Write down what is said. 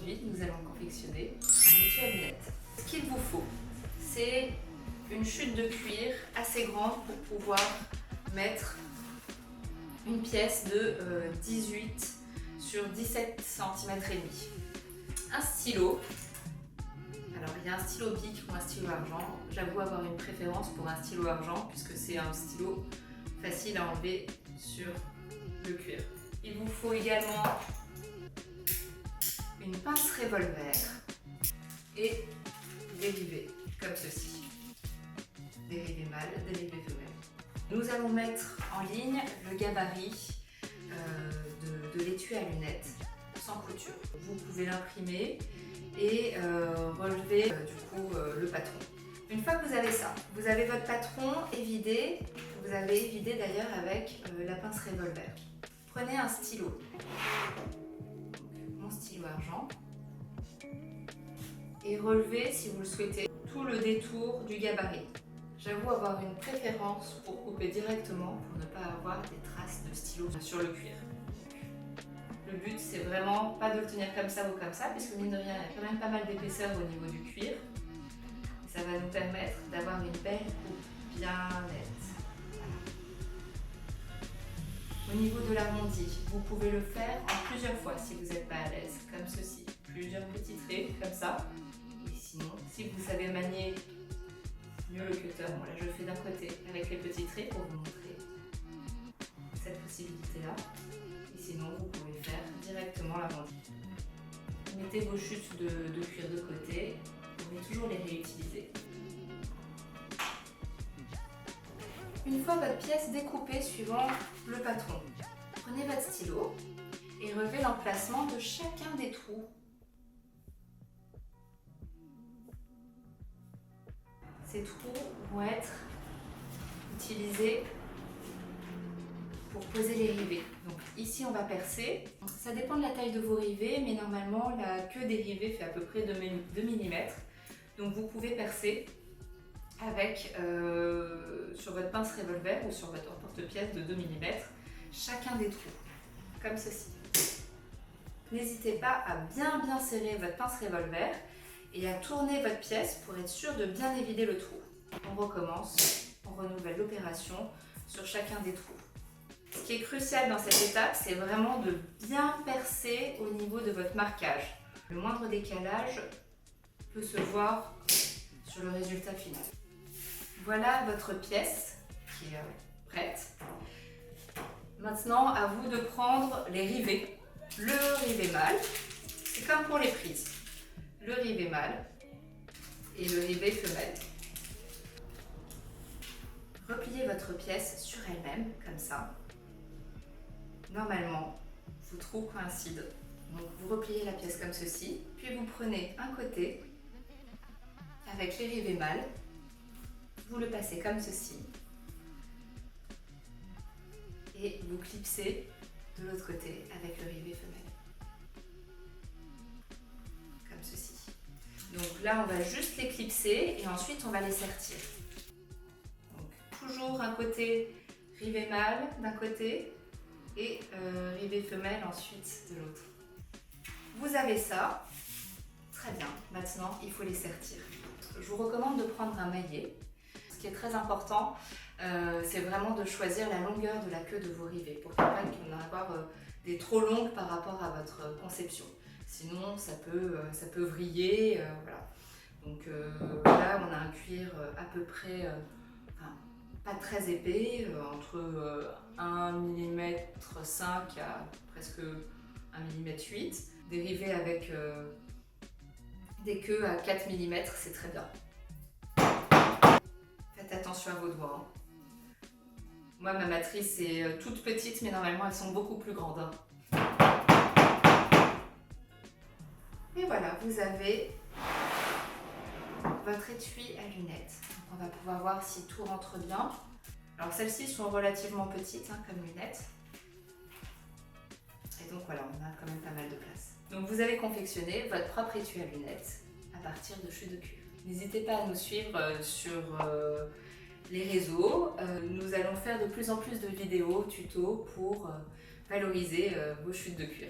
Aujourd'hui, nous allons confectionner un étui à lunettes. Ce qu'il vous faut, c'est une chute de cuir assez grande pour pouvoir mettre une pièce de 18 sur 17 cm et demi. Un stylo. Alors il y a un stylo bic ou un stylo argent. J'avoue avoir une préférence pour un stylo argent puisque c'est un stylo facile à enlever sur le cuir. Il vous faut également une pince revolver et des rivets comme ceci. Des rivets mâles, des rivets femelles. Nous allons mettre en ligne le gabarit de l'étui à lunettes sans couture. Vous pouvez l'imprimer et relever le patron. Une fois que vous avez ça, vous avez votre patron évidé, vous avez évidé d'ailleurs avec la pince revolver. Prenez un stylo, mon stylo argent, et relevez, si vous le souhaitez, tout le détour du gabarit. J'avoue avoir une préférence pour couper directement pour ne pas avoir des traces de stylo sur le cuir. Le but, c'est vraiment pas de le tenir comme ça ou comme ça, puisque mine de rien, il y a quand même pas mal d'épaisseur au niveau du cuir. Et ça va nous permettre d'avoir une belle coupe bien nette. Voilà. Au niveau de l'arrondi, vous pouvez le faire en plusieurs fois si vous n'êtes pas à l'aise, comme ceci. Plusieurs petits traits, comme ça. Et sinon, si vous savez manier mieux le cutter, bon là je le fais d'un côté avec les petits traits pour vous montrer cette possibilité-là. Et sinon, vous pouvez faire directement l'arrondi. Mettez vos chutes de cuir de côté, vous pouvez toujours les réutiliser. Une fois votre pièce découpée suivant le patron, prenez votre stylo et relevez l'emplacement de chacun des trous. Ces trous vont être utilisés pour poser les rivets. Donc ici on va percer. Ça dépend de la taille de vos rivets, mais normalement la queue des rivets fait à peu près 2 mm. Donc vous pouvez percer avec sur votre pince revolver ou sur votre porte-pièce de 2 mm chacun des trous, comme ceci. N'hésitez pas à bien serrer votre pince revolver et à tourner votre pièce pour être sûr de bien évider le trou. On recommence, on renouvelle l'opération sur chacun des trous. Ce qui est crucial dans cette étape, c'est vraiment de bien percer au niveau de votre marquage. Le moindre décalage peut se voir sur le résultat final. Voilà votre pièce qui est prête. Maintenant, à vous de prendre les rivets. Le rivet mâle, c'est comme pour les prises. Le rivet mâle et le rivet femelle. Repliez votre pièce sur elle-même, comme ça. Normalement, vos trous coïncident. Donc vous repliez la pièce comme ceci, puis vous prenez un côté avec les rivets mâles, vous le passez comme ceci et vous clipsez de l'autre côté avec le rivet femelle. Comme ceci. Donc là, on va juste les clipser et ensuite on va les sertir. Donc toujours un côté rivet mâle d'un côté et rivet femelle ensuite de l'autre. Vous avez ça. Très bien. Maintenant, il faut les sertir. Je vous recommande de prendre un maillet. Ce qui est très important, c'est vraiment de choisir la longueur de la queue de vos rivets pour ne pas qu'il y en ait avoir des trop longues par rapport à votre conception. Sinon, ça peut vriller. Voilà. Donc là, on a un cuir à peu près, pas très épais, entre 1 mm 5 à presque 1 mm 8. Des rivets avec des queues à 4 mm, c'est très bien. Faites attention à vos doigts. Hein. Moi, ma matrice est toute petite, mais normalement, elles sont beaucoup plus grandes. Hein. Et voilà, vous avez votre étui à lunettes. Donc, on va pouvoir voir si tout rentre bien. Alors, celles-ci sont relativement petites, hein, comme lunettes. Et donc, voilà, on a quand même pas mal de place. Donc, vous avez confectionné votre propre étui à lunettes à partir de chutes de cuir. N'hésitez pas à nous suivre sur les réseaux. Nous allons faire de plus en plus de vidéos, tutos pour valoriser vos chutes de cuir.